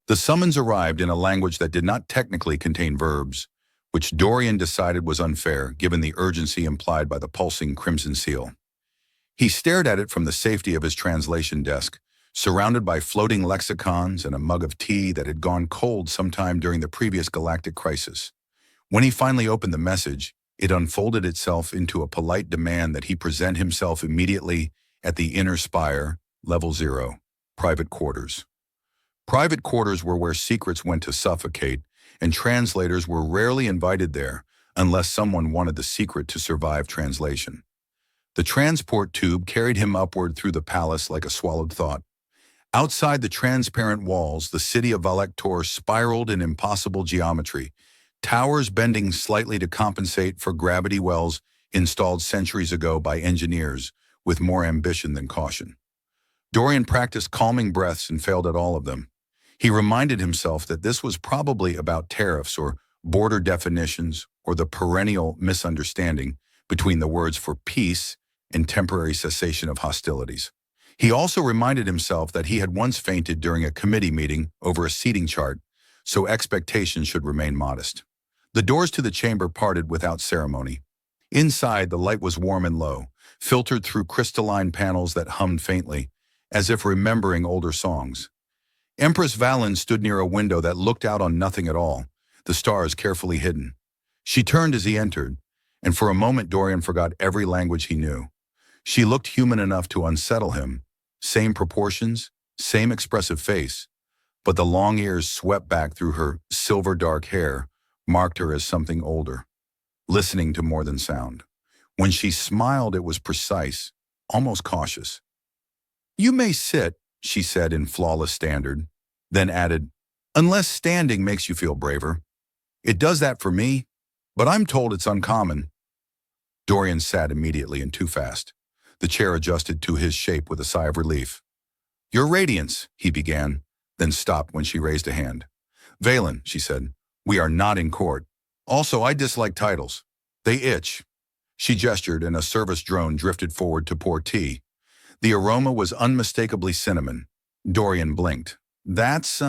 The summons arrived in a language that did not technically contain verbs, which Dorian decided was unfair given the urgency implied by the pulsing crimson seal. He stared at it from the safety of his translation desk, surrounded by floating lexicons and a mug of tea that had gone cold sometime during the previous galactic crisis. When he finally opened the message, it unfolded itself into a polite demand that he present himself immediately at the inner spire, level 0, private quarters. Private quarters were where secrets went to suffocate, and translators were rarely invited there unless someone wanted the secret to survive translation. The transport tube carried him upward through the palace like a swallowed thought. Outside the transparent walls, the city of Valector spiraled in impossible geometry, towers bending slightly to compensate for gravity wells installed centuries ago by engineers with more ambition than caution. Dorian practiced calming breaths and failed at all of them. He reminded himself that this was probably about tariffs or border definitions or the perennial misunderstanding between the words for peace and temporary cessation of hostilities. He also reminded himself that he had once fainted during a committee meeting over a seating chart, so expectations should remain modest. The doors to the chamber parted without ceremony. Inside, the light was warm and low, filtered through crystalline panels that hummed faintly, as if remembering older songs. Empress Valen stood near a window that looked out on nothing at all, the stars carefully hidden. She turned as he entered, and for a moment Dorian forgot every language he knew. She looked human enough to unsettle him, same proportions, same expressive face, but the long ears swept back through her silver-dark hair marked her as something older, listening to more than sound. When she smiled, it was precise, almost cautious. "You may sit," she said in flawless standard, then added, "unless standing makes you feel braver. It does that for me, but I'm told it's uncommon." Dorian sat immediately and too fast. The chair adjusted to his shape with a sigh of relief. "Your Radiance," he began, then stopped when she raised a hand. "Valen," she said, "we are not in court. Also, I dislike titles. They itch." She gestured and a service drone drifted forward to pour tea. The aroma was unmistakably cinnamon. Dorian blinked. "That's,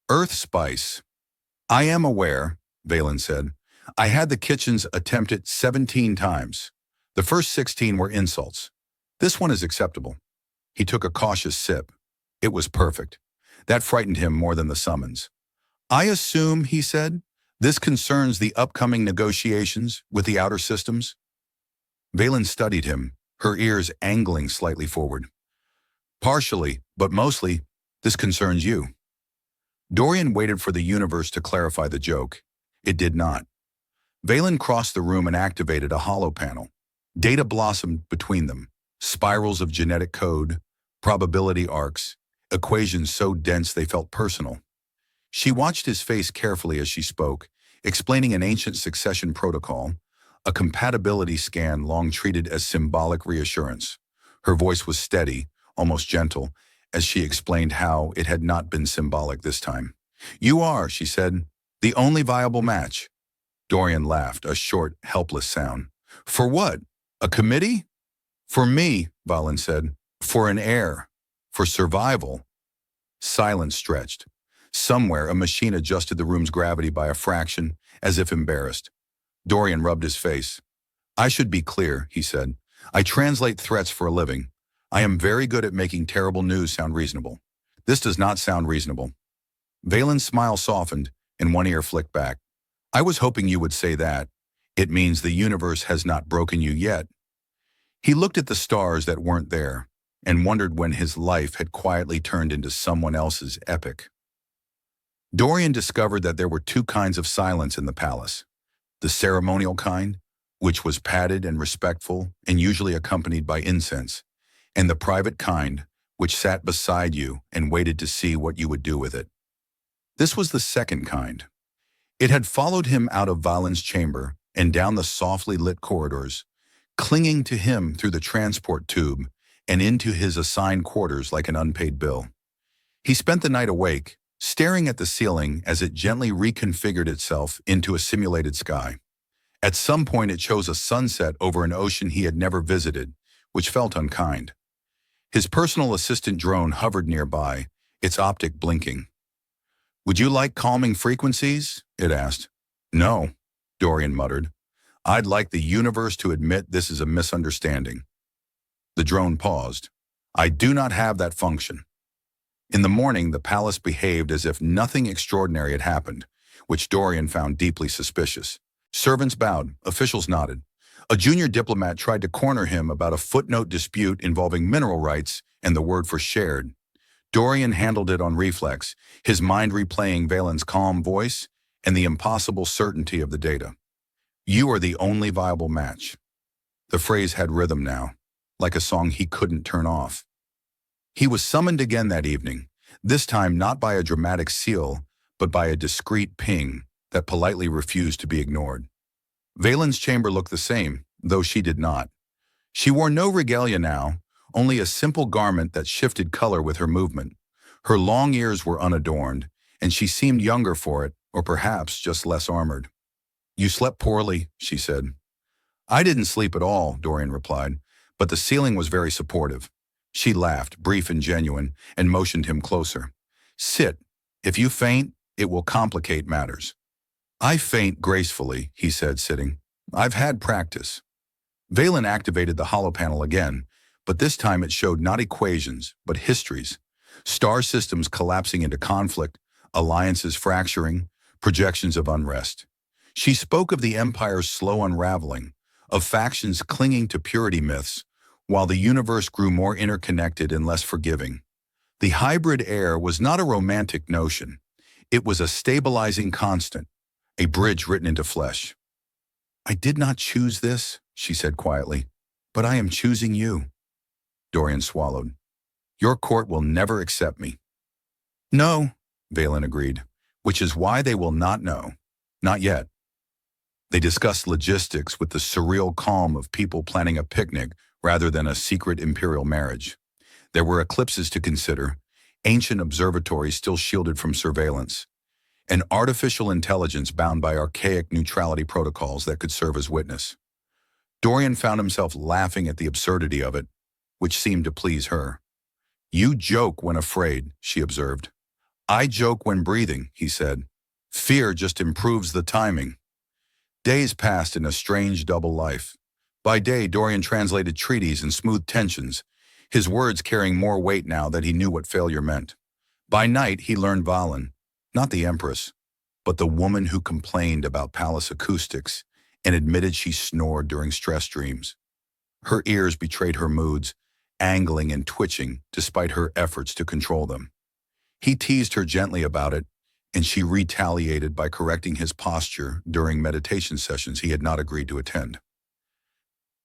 earth spice." "I am aware," Valen said. "I had the kitchens attempt it 17 times. The first 16 were insults. This one is acceptable." He took a cautious sip. It was perfect. That frightened him more than the summons. "I assume," he said, "this concerns the upcoming negotiations with the outer systems?" Valen studied him, her ears angling slightly forward. "Partially, but mostly, this concerns you." Dorian waited for the universe to clarify the joke. It did not. Valen crossed the room and activated a hollow panel. Data blossomed between them, spirals of genetic code, probability arcs, equations so dense they felt personal. She watched his face carefully as she spoke, explaining an ancient succession protocol, a compatibility scan long treated as symbolic reassurance. Her voice was steady, almost gentle, as she explained how it had not been symbolic this time. "You are," she said, "the only viable match." Dorian laughed, a short, helpless sound. "For what? A committee?" "For me," Valen said. "For an heir. For survival." Silence stretched. Somewhere, a machine adjusted the room's gravity by a fraction, as if embarrassed. Dorian rubbed his face. "I should be clear," he said. "I translate threats for a living. I am very good at making terrible news sound reasonable. This does not sound reasonable." Valen's smile softened, and one ear flicked back. "I was hoping you would say that. It means the universe has not broken you yet." He looked at the stars that weren't there, and wondered when his life had quietly turned into someone else's epic. Dorian discovered that there were two kinds of silence in the palace. The ceremonial kind, which was padded and respectful and usually accompanied by incense, and the private kind, which sat beside you and waited to see what you would do with it. This was the second kind. It had followed him out of Valen's chamber and down the softly lit corridors, clinging to him through the transport tube and into his assigned quarters like an unpaid bill. He spent the night awake, staring at the ceiling as it gently reconfigured itself into a simulated sky. At some point it chose a sunset over an ocean he had never visited, which felt unkind. His personal assistant drone hovered nearby, its optic blinking. Would you like calming frequencies? It asked. No, Dorian muttered. I'd like the universe to admit this is a misunderstanding. The drone paused. I do not have that function. In the morning, the palace behaved as if nothing extraordinary had happened, which Dorian found deeply suspicious. Servants bowed, officials nodded. A junior diplomat tried to corner him about a footnote dispute involving mineral rights and the word for shared. Dorian handled it on reflex, his mind replaying Valen's calm voice and the impossible certainty of the data. You are the only viable match. The phrase had rhythm now, like a song he couldn't turn off. He was summoned again that evening, this time not by a dramatic seal, but by a discreet ping that politely refused to be ignored. Valen's chamber looked the same, though she did not. She wore no regalia now, only a simple garment that shifted color with her movement. Her long ears were unadorned, and she seemed younger for it, or perhaps just less armored. You slept poorly, she said. I didn't sleep at all, Dorian replied, but the ceiling was very supportive. She laughed, brief and genuine, and motioned him closer. Sit. If you faint, it will complicate matters. I faint gracefully, he said, sitting. I've had practice. Valen activated the holo panel again, but this time it showed not equations, but histories. Star systems collapsing into conflict, alliances fracturing, projections of unrest. She spoke of the Empire's slow unraveling, of factions clinging to purity myths, while the universe grew more interconnected and less forgiving. The hybrid air was not a romantic notion. It was a stabilizing constant, a bridge written into flesh. I did not choose this, she said quietly, but I am choosing you. Dorian swallowed. Your court will never accept me. No, Valen agreed, which is why they will not know. Not yet. They discussed logistics with the surreal calm of people planning a picnic rather than a secret imperial marriage. There were eclipses to consider, ancient observatories still shielded from surveillance, and artificial intelligence bound by archaic neutrality protocols that could serve as witness. Dorian found himself laughing at the absurdity of it, which seemed to please her. You joke when afraid, she observed. I joke when breathing, he said. Fear just improves the timing. Days passed in a strange double life. By day, Dorian translated treaties and smoothed tensions, his words carrying more weight now that he knew what failure meant. By night, he learned Valen, not the Empress, but the woman who complained about palace acoustics and admitted she snored during stress dreams. Her ears betrayed her moods, angling and twitching despite her efforts to control them. He teased her gently about it, and she retaliated by correcting his posture during meditation sessions he had not agreed to attend.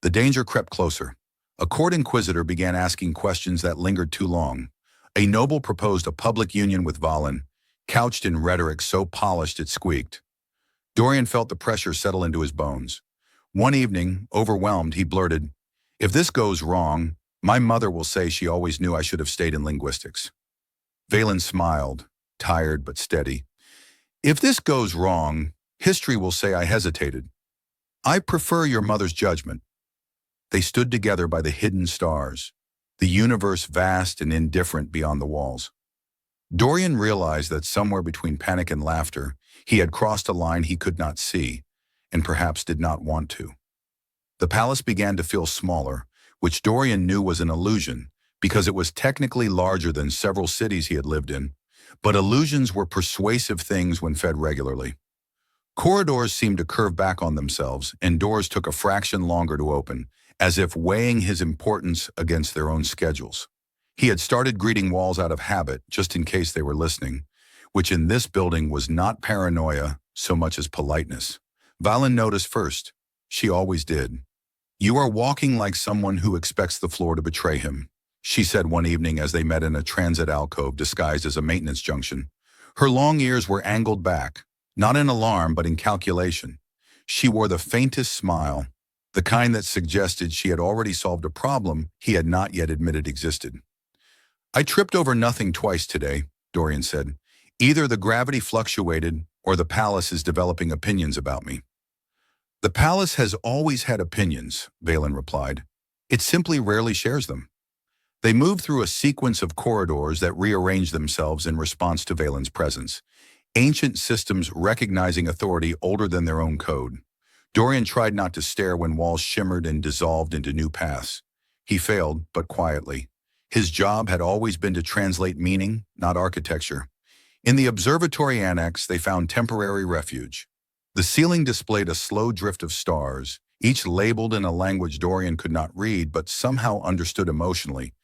The danger crept closer. A court inquisitor began asking questions that lingered too long. A noble proposed a public union with Valen, couched in rhetoric so polished it squeaked. Dorian felt the pressure settle into his bones. One evening, overwhelmed, he blurted, If this goes wrong, my mother will say she always knew I should have stayed in linguistics. Valen smiled, tired but steady. If this goes wrong, history will say I hesitated. I prefer your mother's judgment. They stood together by the hidden stars, the universe vast and indifferent beyond the walls. Dorian realized that somewhere between panic and laughter, he had crossed a line he could not see, and perhaps did not want to. The palace began to feel smaller, which Dorian knew was an illusion, because it was technically larger than several cities he had lived in, but illusions were persuasive things when fed regularly. Corridors seemed to curve back on themselves, and doors took a fraction longer to open, as if weighing his importance against their own schedules. He had started greeting walls out of habit, just in case they were listening, which in this building was not paranoia so much as politeness. Valen noticed first. She always did. You are walking like someone who expects the floor to betray him, she said one evening as they met in a transit alcove disguised as a maintenance junction. Her long ears were angled back, not in alarm but in calculation. She wore the faintest smile, the kind that suggested she had already solved a problem he had not yet admitted existed. I tripped over nothing twice today, Dorian said. Either the gravity fluctuated or the palace is developing opinions about me. The palace has always had opinions, Valen replied. It simply rarely shares them. They moved through a sequence of corridors that rearranged themselves in response to Valen's presence, ancient systems recognizing authority older than their own code. Dorian tried not to stare when walls shimmered and dissolved into new paths. He failed, but quietly. His job had always been to translate meaning, not architecture. In the observatory annex, they found temporary refuge. The ceiling displayed a slow drift of stars, each labeled in a language Dorian could not read but somehow understood emotionally,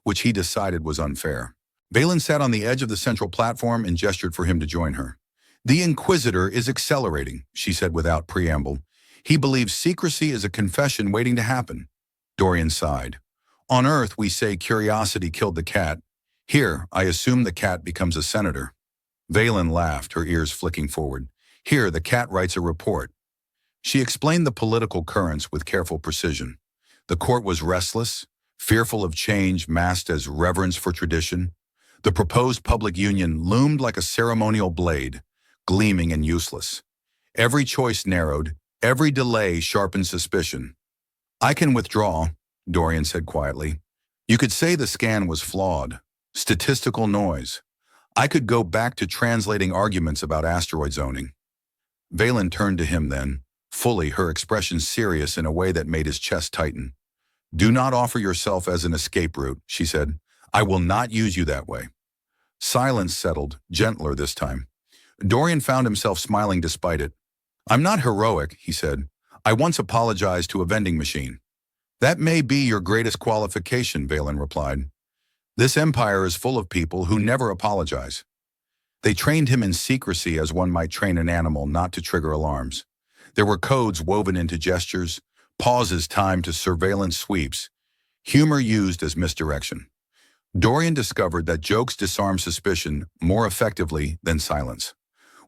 which he decided was unfair. Valen sat on the edge of the central platform and gestured for him to join her. "The Inquisitor is accelerating," she said without preamble. "He believes secrecy is a confession waiting to happen." Dorian sighed. "On Earth, we say curiosity killed the cat. Here, I assume the cat becomes a senator." Valen laughed, her ears flicking forward. "Here, the cat writes a report." She explained the political currents with careful precision. The court was restless, fearful of change masked as reverence for tradition. The proposed public union loomed like a ceremonial blade, gleaming and useless. Every choice narrowed, every delay sharpened suspicion. "I can withdraw," Dorian said quietly. "You could say the scan was flawed. Statistical noise. I could go back to translating arguments about asteroid zoning." Valen turned to him then, fully, her expression serious in a way that made his chest tighten. "Do not offer yourself as an escape route," she said. "I will not use you that way." Silence settled, gentler this time. Dorian found himself smiling despite it. "I'm not heroic," he said. "I once apologized to a vending machine." "That may be your greatest qualification," Valen replied. "This empire is full of people who never apologize." They trained him in secrecy as one might train an animal not to trigger alarms. There were codes woven into gestures, pauses timed to surveillance sweeps, humor used as misdirection. Dorian discovered that jokes disarm suspicion more effectively than silence.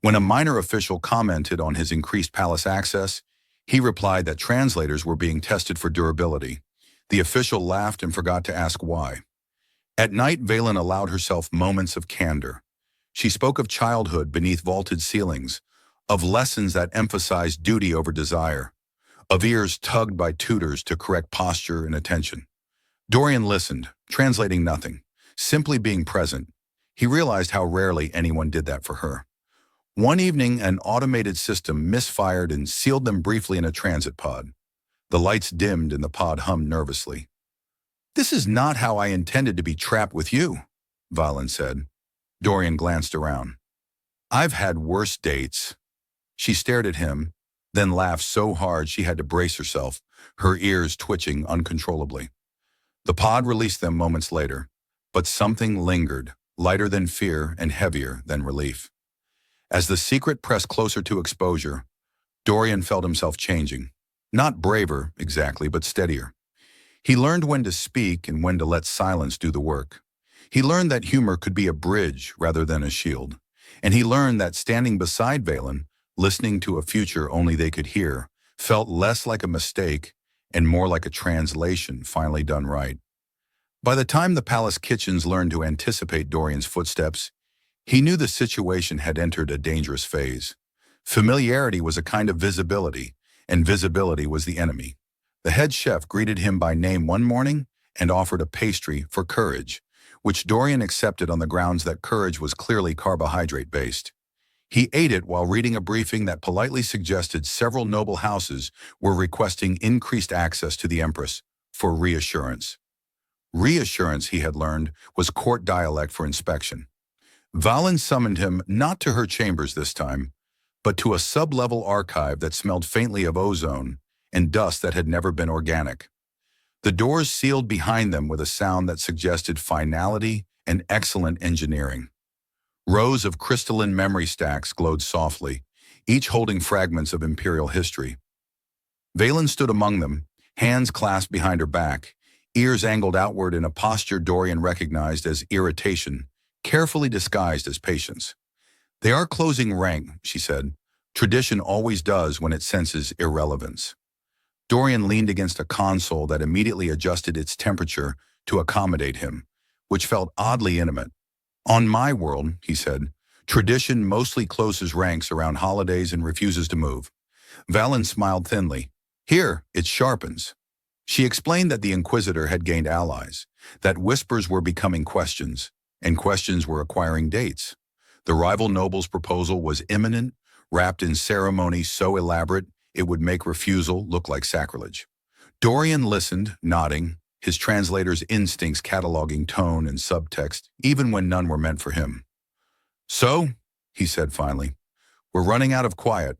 When a minor official commented on his increased palace access, he replied that translators were being tested for durability. The official laughed and forgot to ask why. At night, Valen allowed herself moments of candor. She spoke of childhood beneath vaulted ceilings, of lessons that emphasized duty over desire, of ears tugged by tutors to correct posture and attention. Dorian listened, translating nothing, simply being present. He realized how rarely anyone did that for her. One evening, an automated system misfired and sealed them briefly in a transit pod. The lights dimmed and the pod hummed nervously. "This is not how I intended to be trapped with you," Valen said. Dorian glanced around. "I've had worse dates." She stared at him, then laughed so hard she had to brace herself, her ears twitching uncontrollably. The pod released them moments later, but something lingered, lighter than fear and heavier than relief. As the secret pressed closer to exposure, Dorian felt himself changing. Not braver, exactly, but steadier. He learned when to speak and when to let silence do the work. He learned that humor could be a bridge rather than a shield. And he learned that standing beside Valen, listening to a future only they could hear, felt less like a mistake and more like a translation finally done right. By the time the palace kitchens learned to anticipate Dorian's footsteps, he knew the situation had entered a dangerous phase. Familiarity was a kind of visibility, and visibility was the enemy. The head chef greeted him by name one morning and offered a pastry for courage, which Dorian accepted on the grounds that courage was clearly carbohydrate-based. He ate it while reading a briefing that politely suggested several noble houses were requesting increased access to the Empress for reassurance. Reassurance, he had learned, was court dialect for inspection. Valen summoned him not to her chambers this time, but to a sub-level archive that smelled faintly of ozone and dust that had never been organic. The doors sealed behind them with a sound that suggested finality and excellent engineering. Rows of crystalline memory stacks glowed softly, each holding fragments of imperial history. Valen stood among them, hands clasped behind her back, ears angled outward in a posture Dorian recognized as irritation, carefully disguised as patience. "They are closing rank," she said. "Tradition always does when it senses irrelevance." Dorian leaned against a console that immediately adjusted its temperature to accommodate him, which felt oddly intimate. "On my world," he said, "tradition mostly closes ranks around holidays and refuses to move." Valen smiled thinly. "Here, it sharpens." She explained that the Inquisitor had gained allies, that whispers were becoming questions, and questions were acquiring dates. The rival noble's proposal was imminent, wrapped in ceremony so elaborate it would make refusal look like sacrilege. Dorian listened, nodding, his translator's instincts cataloging tone and subtext, even when none were meant for him. "So," he said finally, "we're running out of quiet."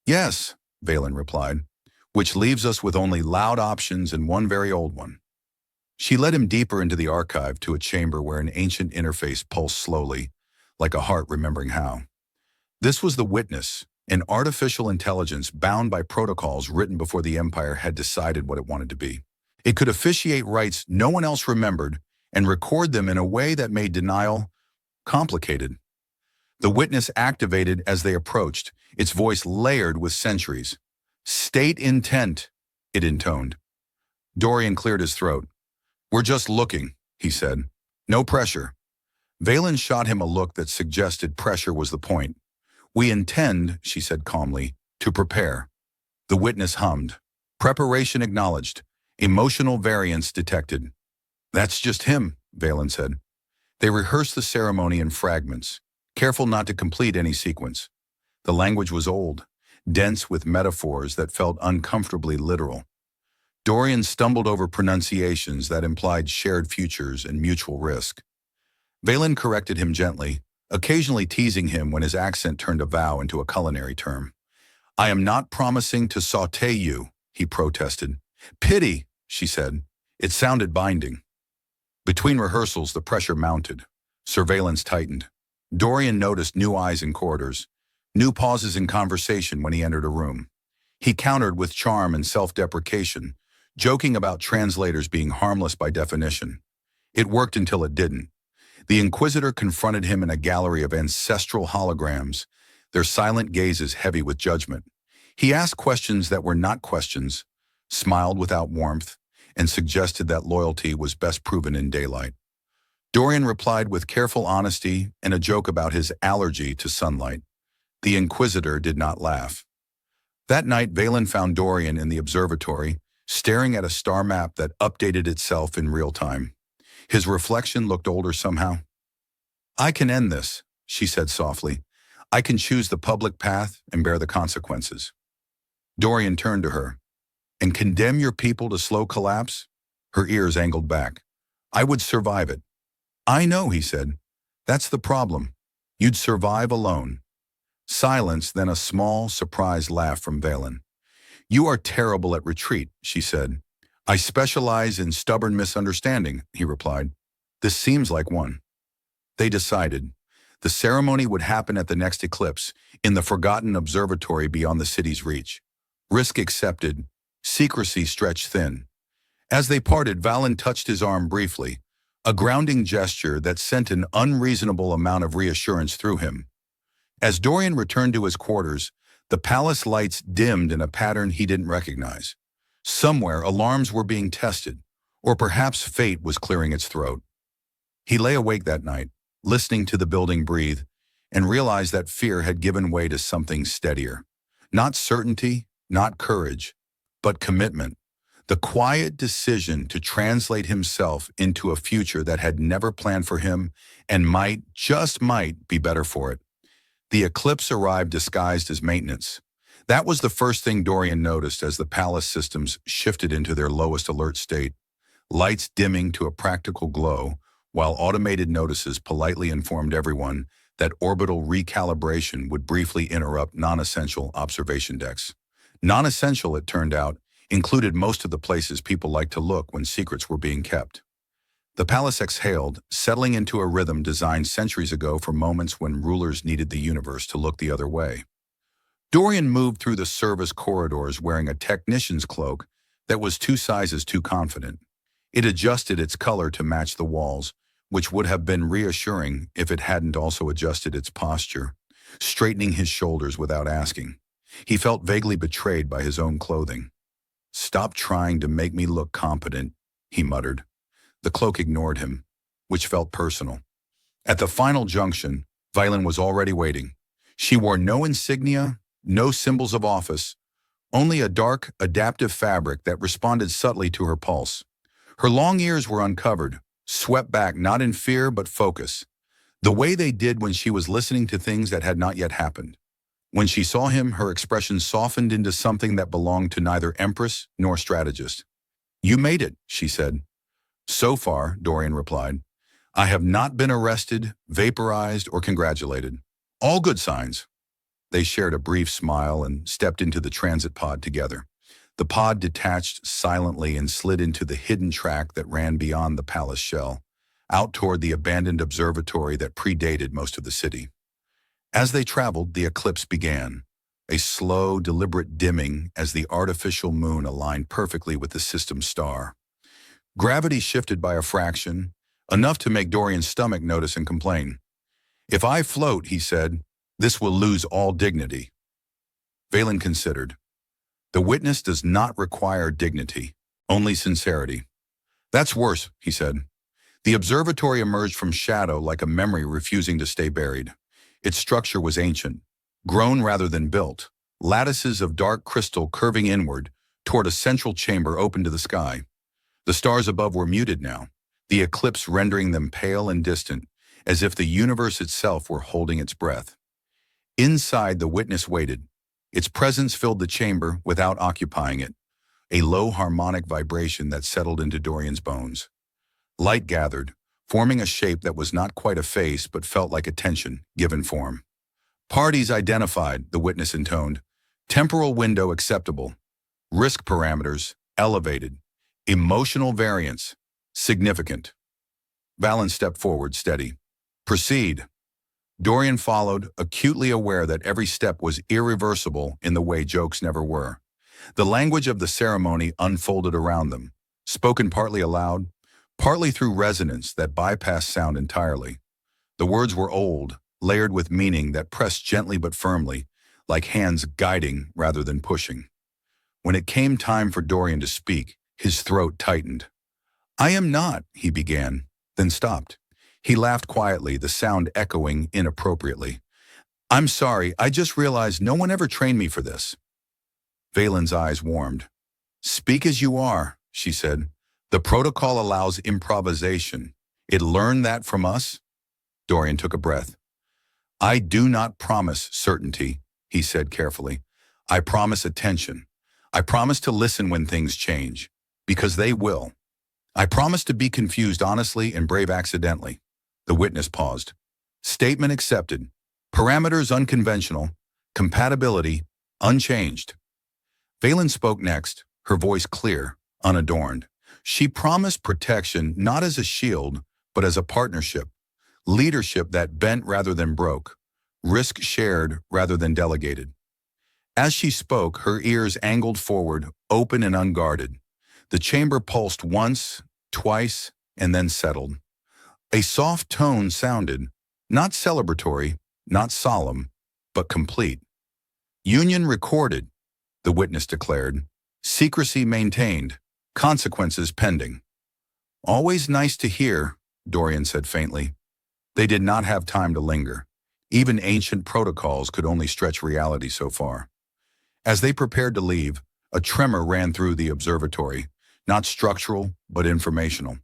"Yes," Valen replied, "which leaves us with only loud options and one very old one." She led him deeper into the archive to a chamber where an ancient interface pulsed slowly, like a heart remembering how. This was the Witness, an artificial intelligence bound by protocols written before the Empire had decided what it wanted to be. It could officiate rites no one else remembered and record them in a way that made denial complicated. The Witness activated as they approached, its voice layered with centuries. "State intent," it intoned. Dorian cleared his throat. "We're just looking," he said. "No pressure." Valen shot him a look that suggested pressure was the point. "We intend," she said calmly, "to prepare." The Witness hummed. "Preparation acknowledged. Emotional variance detected." "That's just him," Valen said. They rehearsed the ceremony in fragments, careful not to complete any sequence. The language was old, dense with metaphors that felt uncomfortably literal. Dorian stumbled over pronunciations that implied shared futures and mutual risk. Valen corrected him gently, occasionally teasing him when his accent turned a vow into a culinary term. "I am not promising to sauté you," he protested. "Pity," she said. It sounded binding. Between rehearsals, the pressure mounted. Surveillance tightened. Dorian noticed new eyes in corridors, new pauses in conversation when he entered a room. He countered with charm and self-deprecation, joking about translators being harmless by definition. It worked until it didn't. The Inquisitor confronted him in a gallery of ancestral holograms, their silent gazes heavy with judgment. He asked questions that were not questions, smiled without warmth, and suggested that loyalty was best proven in daylight. Dorian replied with careful honesty and a joke about his allergy to sunlight. The Inquisitor did not laugh. That night, Valen found Dorian in the observatory, staring at a star map that updated itself in real time. His reflection looked older somehow. "I can end this," she said softly. "I can choose the public path and bear the consequences." Dorian turned to her. "And condemn your people to slow collapse?" Her ears angled back. "I would survive it." "I know," he said. "That's the problem. You'd survive alone." Silence, then a small, surprised laugh from Valen. "You are terrible at retreat," she said. "I specialize in stubborn misunderstanding," he replied. "This seems like one." They decided. The ceremony would happen at the next eclipse, in the forgotten observatory beyond the city's reach. Risk accepted, secrecy stretched thin. As they parted, Valen touched his arm briefly, a grounding gesture that sent an unreasonable amount of reassurance through him. As Dorian returned to his quarters, the palace lights dimmed in a pattern he didn't recognize. Somewhere, alarms were being tested, or perhaps fate was clearing its throat. He lay awake that night, listening to the building breathe, and realized that fear had given way to something steadier. Not certainty, not courage, but commitment. The quiet decision to translate himself into a future that had never planned for him and might, just might, be better for it. The eclipse arrived disguised as maintenance. That was the first thing Dorian noticed as the palace systems shifted into their lowest alert state, lights dimming to a practical glow, while automated notices politely informed everyone that orbital recalibration would briefly interrupt non-essential observation decks. Non-essential, it turned out, included most of the places people liked to look when secrets were being kept. The palace exhaled, settling into a rhythm designed centuries ago for moments when rulers needed the universe to look the other way. Dorian moved through the service corridors wearing a technician's cloak that was 2 sizes too confident. It adjusted its color to match the walls, which would have been reassuring if it hadn't also adjusted its posture, straightening his shoulders without asking. He felt vaguely betrayed by his own clothing. "Stop trying to make me look competent," he muttered. The cloak ignored him, which felt personal. At the final junction, Valen was already waiting. She wore no insignia, no symbols of office, only a dark, adaptive fabric that responded subtly to her pulse. Her long ears were uncovered, swept back not in fear but focus, the way they did when she was listening to things that had not yet happened. When she saw him, her expression softened into something that belonged to neither empress nor strategist. "You made it," she said. "So far," Dorian replied. "I have not been arrested, vaporized, or congratulated. All good signs." They shared a brief smile and stepped into the transit pod together. The pod detached silently and slid into the hidden track that ran beyond the palace shell, out toward the abandoned observatory that predated most of the city. As they traveled, the eclipse began, a slow, deliberate dimming as the artificial moon aligned perfectly with the system's star. Gravity shifted by a fraction, enough to make Dorian's stomach notice and complain. "If I float," he said, "this will lose all dignity." Valen considered. "The witness does not require dignity, only sincerity." "That's worse," he said. The observatory emerged from shadow like a memory refusing to stay buried. Its structure was ancient, grown rather than built, lattices of dark crystal curving inward toward a central chamber open to the sky. The stars above were muted now, the eclipse rendering them pale and distant, as if the universe itself were holding its breath. Inside, the witness waited. Its presence filled the chamber without occupying it, a low harmonic vibration that settled into Dorian's bones. Light gathered, forming a shape that was not quite a face but felt like attention, given form. "Parties identified," the witness intoned. "Temporal window acceptable. Risk parameters elevated. Emotional variance significant." Valen stepped forward, steady. "Proceed." Dorian followed, acutely aware that every step was irreversible in the way jokes never were. The language of the ceremony unfolded around them, spoken partly aloud, partly through resonance that bypassed sound entirely. The words were old, layered with meaning that pressed gently but firmly, like hands guiding rather than pushing. When it came time for Dorian to speak, his throat tightened. "I am not," he began, then stopped. He laughed quietly, the sound echoing inappropriately. "I'm sorry, I just realized no one ever trained me for this." Valen's eyes warmed. "Speak as you are," she said. "The protocol allows improvisation. It learned that from us?" Dorian took a breath. "I do not promise certainty," he said carefully. "I promise attention. I promise to listen when things change, because they will. I promise to be confused honestly and brave accidentally." The witness paused. "Statement accepted. Parameters unconventional. Compatibility unchanged." Valen spoke next, her voice clear, unadorned. She promised protection not as a shield, but as a partnership. Leadership that bent rather than broke. Risk shared rather than delegated. As she spoke, her ears angled forward, open and unguarded. The chamber pulsed once, twice, and then settled. A soft tone sounded, not celebratory, not solemn, but complete. "Union recorded," the witness declared. "Secrecy maintained. Consequences pending." "Always nice to hear," Dorian said faintly. They did not have time to linger. Even ancient protocols could only stretch reality so far. As they prepared to leave, a tremor ran through the observatory, not structural, but informational.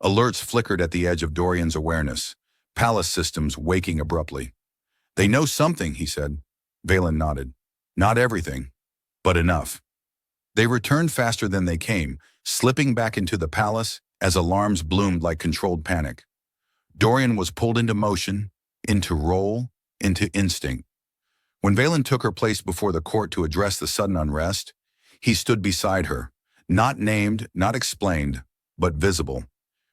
Alerts flickered at the edge of Dorian's awareness, palace systems waking abruptly. "They know something," he said. Valen nodded. "Not everything, but enough." They returned faster than they came, slipping back into the palace as alarms bloomed like controlled panic. Dorian was pulled into motion, into role, into instinct. When Valen took her place before the court to address the sudden unrest, he stood beside her, not named, not explained, but visible.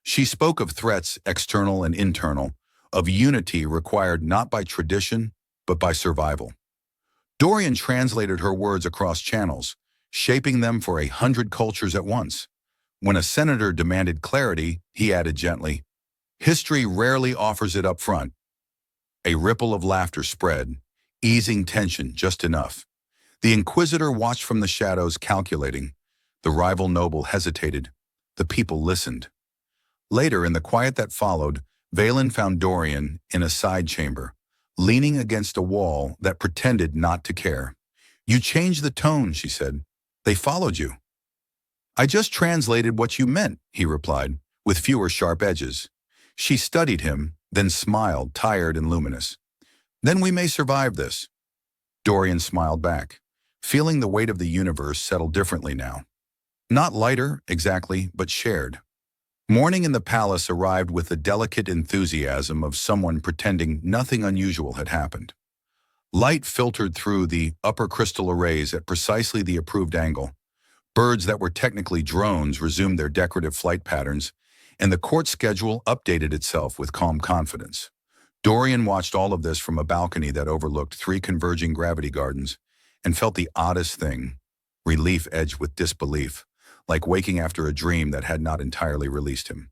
She spoke of threats, external and internal, of unity required not by tradition, but by survival. Dorian translated her words across channels, shaping them for 100 cultures at once. When a senator demanded clarity, he added gently, "History rarely offers it up front." A ripple of laughter spread, easing tension just enough. The inquisitor watched from the shadows, calculating. The rival noble hesitated. The people listened. Later, in the quiet that followed, Valen found Dorian in a side chamber, leaning against a wall that pretended not to care. You changed the tone, she said. They followed you. I just translated what you meant, he replied, with fewer sharp edges. She studied him, then smiled, tired and luminous. Then we may survive this. Dorian smiled back, feeling the weight of the universe settle differently now. Not lighter, exactly, but shared. Morning in the palace arrived with the delicate enthusiasm of someone pretending nothing unusual had happened. Light filtered through the upper crystal arrays at precisely the approved angle. Birds that were technically drones resumed their decorative flight patterns, and the court schedule updated itself with calm confidence. Dorian watched all of this from a balcony that overlooked 3 converging gravity gardens and felt the oddest thing, relief edged with disbelief, like waking after a dream that had not entirely released him.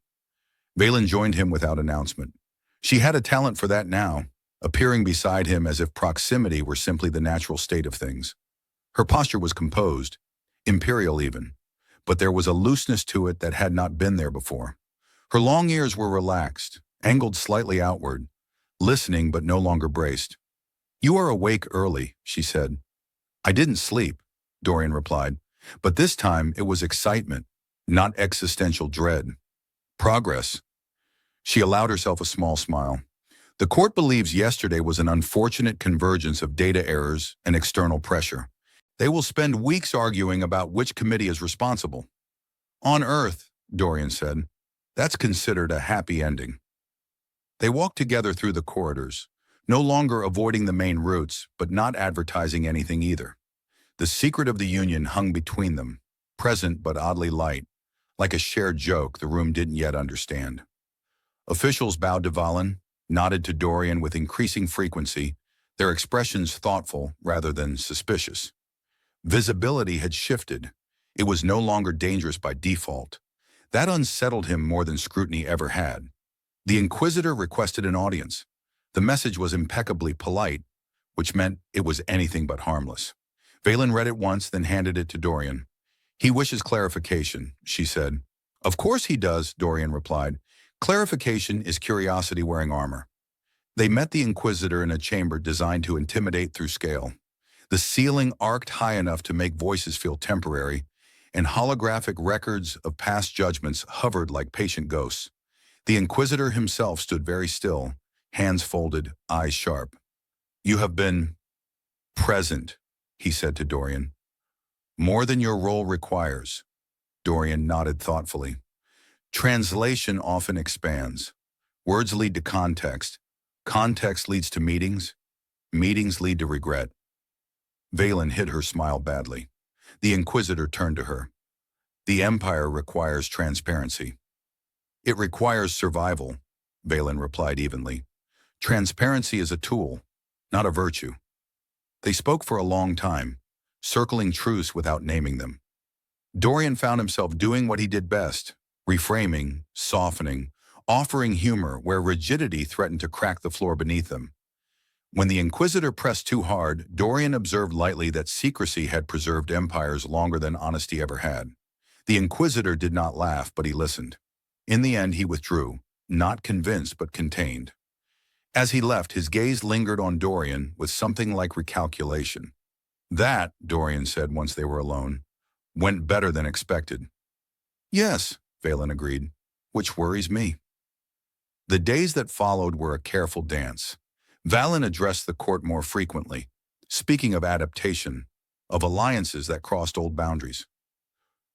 Valen joined him without announcement. She had a talent for that now, appearing beside him as if proximity were simply the natural state of things. Her posture was composed, imperial even, but there was a looseness to it that had not been there before. Her long ears were relaxed, angled slightly outward, listening but no longer braced. You are awake early, she said. I didn't sleep, Dorian replied, but this time it was excitement, not existential dread. Progress. She allowed herself a small smile. The court believes yesterday was an unfortunate convergence of data errors and external pressure. They will spend weeks arguing about which committee is responsible. On Earth, Dorian said, that's considered a happy ending. They walked together through the corridors, no longer avoiding the main routes, but not advertising anything either. The secret of the union hung between them, present but oddly light, like a shared joke the room didn't yet understand. Officials bowed to Valen, nodded to Dorian with increasing frequency, their expressions thoughtful rather than suspicious. Visibility had shifted. It was no longer dangerous by default. That unsettled him more than scrutiny ever had. The Inquisitor requested an audience. The message was impeccably polite, which meant it was anything but harmless. Valen read it once, then handed it to Dorian. He wishes clarification, she said. Of course he does, Dorian replied. Clarification is curiosity wearing armor. They met the Inquisitor in a chamber designed to intimidate through scale. The ceiling arced high enough to make voices feel temporary, and holographic records of past judgments hovered like patient ghosts. The Inquisitor himself stood very still, hands folded, eyes sharp. You have been present, he said to Dorian. More than your role requires. Dorian nodded thoughtfully. Translation often expands. Words lead to context. Context leads to meetings. Meetings lead to regret. Valen hid her smile badly. The Inquisitor turned to her. The Empire requires transparency. It requires survival, Valen replied evenly. Transparency is a tool, not a virtue. They spoke for a long time, circling truths without naming them. Dorian found himself doing what he did best, reframing, softening, offering humor where rigidity threatened to crack the floor beneath them. When the Inquisitor pressed too hard, Dorian observed lightly that secrecy had preserved empires longer than honesty ever had. The Inquisitor did not laugh, but he listened. In the end, he withdrew, not convinced but contained. As he left, his gaze lingered on Dorian with something like recalculation. That, Dorian said once they were alone, went better than expected. Yes, Valen agreed, which worries me. The days that followed were a careful dance. Valen addressed the court more frequently, speaking of adaptation, of alliances that crossed old boundaries.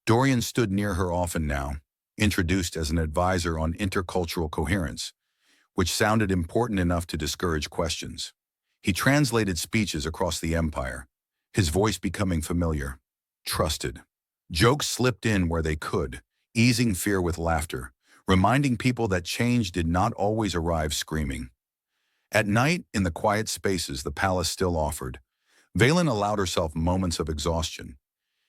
Dorian stood near her often now, introduced as an advisor on intercultural coherence, which sounded important enough to discourage questions. He translated speeches across the empire, his voice becoming familiar, trusted. Jokes slipped in where they could, easing fear with laughter, reminding people that change did not always arrive screaming. At night, in the quiet spaces the palace still offered, Valen allowed herself moments of exhaustion.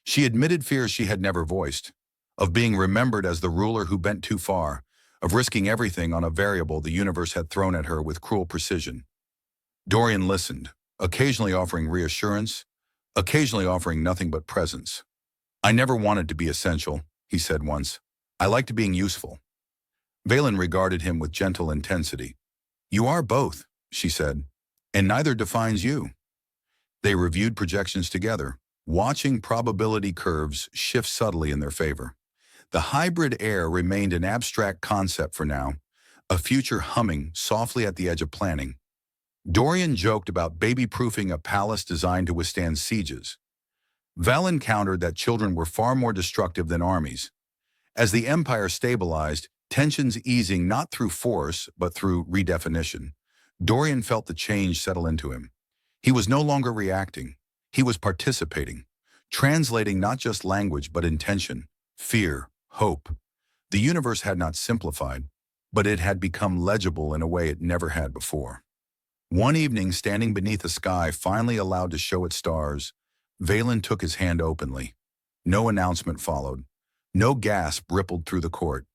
She admitted fears she had never voiced, of being remembered as the ruler who bent too far, of risking everything on a variable the universe had thrown at her with cruel precision. Dorian listened, occasionally offering reassurance, occasionally offering nothing but presence. I never wanted to be essential, he said once. I liked being useful. Valen regarded him with gentle intensity. You are both, she said, and neither defines you. They reviewed projections together, watching probability curves shift subtly in their favor. The hybrid air remained an abstract concept for now, a future humming softly at the edge of planning. Dorian joked about baby-proofing a palace designed to withstand sieges. Valen countered that children were far more destructive than armies. As the empire stabilized, tensions easing not through force but through redefinition, Dorian felt the change settle into him. He was no longer reacting. He was participating, translating not just language but intention, fear, hope. The universe had not simplified, but it had become legible in a way it never had before. One evening, standing beneath a sky finally allowed to show its stars, Valen took his hand openly. No announcement followed. No gasp rippled through the court.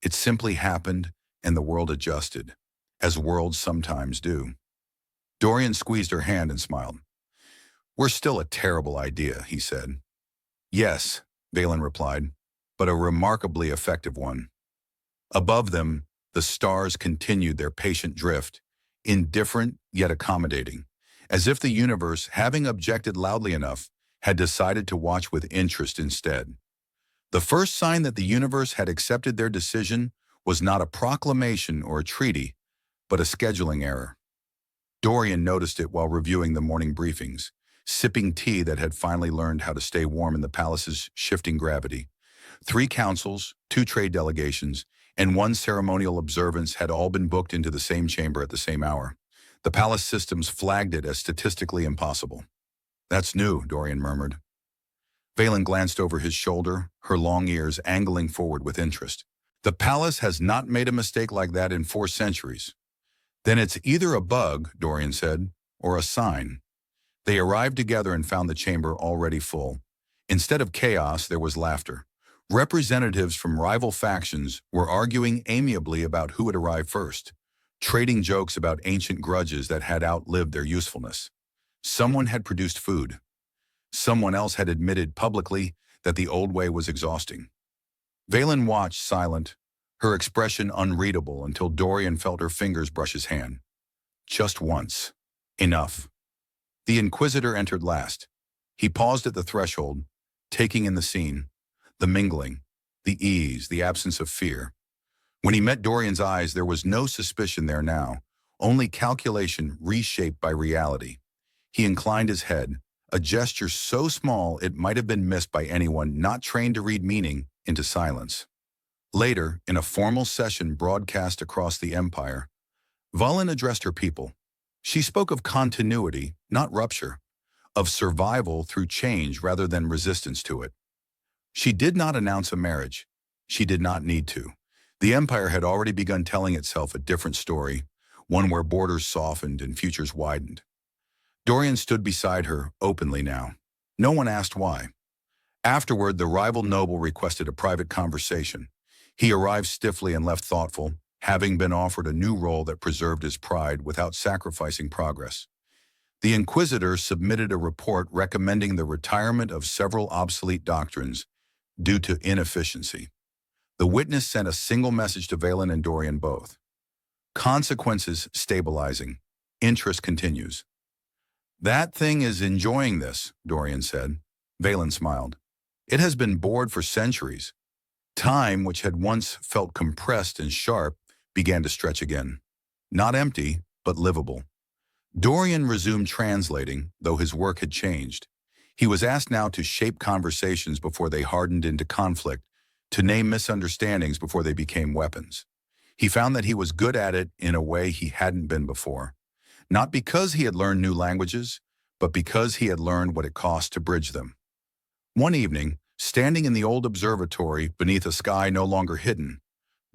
It simply happened, and the world adjusted, as worlds sometimes do. Dorian squeezed her hand and smiled. "We're still a terrible idea," he said. "Yes," Valen replied, "but a remarkably effective one." Above them, the stars continued their patient drift, indifferent yet accommodating, as if the universe, having objected loudly enough, had decided to watch with interest instead. The first sign that the universe had accepted their decision was not a proclamation or a treaty, but a scheduling error. Dorian noticed it while reviewing the morning briefings, sipping tea that had finally learned how to stay warm in the palace's shifting gravity. 3 councils, 2 trade delegations, and 1 ceremonial observance had all been booked into the same chamber at the same hour. The palace systems flagged it as statistically impossible. "That's new," Dorian murmured. Valen glanced over his shoulder, her long ears angling forward with interest. "The palace has not made a mistake like that in 4 centuries. "Then it's either a bug," Dorian said, "or a sign." They arrived together and found the chamber already full. Instead of chaos, there was laughter. Representatives from rival factions were arguing amiably about who would arrive first, trading jokes about ancient grudges that had outlived their usefulness. Someone had produced food. Someone else had admitted publicly that the old way was exhausting. Valen watched, silent, her expression unreadable until Dorian felt her fingers brush his hand. Just once. Enough. The Inquisitor entered last. He paused at the threshold, taking in the scene, the mingling, the ease, the absence of fear. When he met Dorian's eyes, there was no suspicion there now, only calculation reshaped by reality. He inclined his head, a gesture so small it might have been missed by anyone not trained to read meaning into silence. Later, in a formal session broadcast across the empire, Valen addressed her people. She spoke of continuity, not rupture, of survival through change rather than resistance to it. She did not announce a marriage. She did not need to. The empire had already begun telling itself a different story, one where borders softened and futures widened. Dorian stood beside her, openly now. No one asked why. Afterward, the rival noble requested a private conversation. He arrived stiffly and left thoughtful, having been offered a new role that preserved his pride without sacrificing progress. The Inquisitor submitted a report recommending the retirement of several obsolete doctrines due to inefficiency. The witness sent a single message to Valen and Dorian both. Consequences stabilizing. Interest continues. "That thing is enjoying this," Dorian said. Valen smiled. "It has been bored for centuries." Time, which had once felt compressed and sharp, began to stretch again. Not empty, but livable. Dorian resumed translating, though his work had changed. He was asked now to shape conversations before they hardened into conflict, to name misunderstandings before they became weapons. He found that he was good at it in a way he hadn't been before. Not because he had learned new languages, but because he had learned what it cost to bridge them. One evening, standing in the old observatory beneath a sky no longer hidden,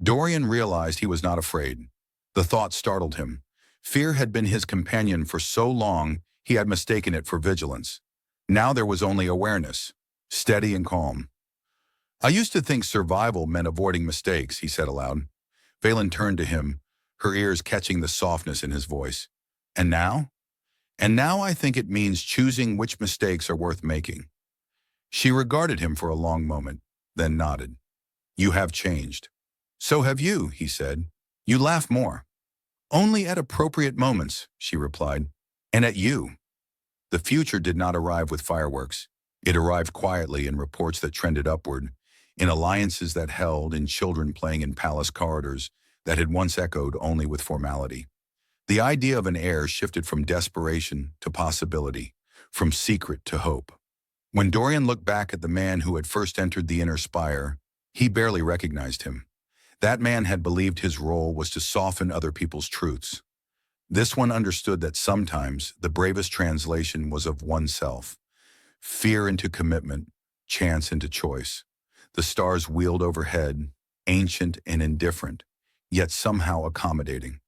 Dorian realized he was not afraid. The thought startled him. Fear had been his companion for so long he had mistaken it for vigilance. Now there was only awareness, steady and calm. "I used to think survival meant avoiding mistakes," he said aloud. Valen turned to him, her ears catching the softness in his voice. "And now?" "And now I think it means choosing which mistakes are worth making." She regarded him for a long moment, then nodded. "You have changed." "So have you," he said. "You laugh more." "Only at appropriate moments," she replied. "And at you." The future did not arrive with fireworks. It arrived quietly in reports that trended upward, in alliances that held, in children playing in palace corridors that had once echoed only with formality. The idea of an heir shifted from desperation to possibility, from secret to hope. When Dorian looked back at the man who had first entered the inner spire, he barely recognized him. That man had believed his role was to soften other people's truths. This one understood that sometimes the bravest translation was of oneself. Fear into commitment, chance into choice. The stars wheeled overhead, ancient and indifferent, yet somehow accommodating.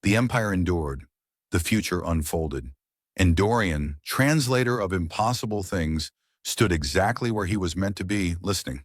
The empire endured, the future unfolded, and Dorian, translator of impossible things, stood exactly where he was meant to be, listening.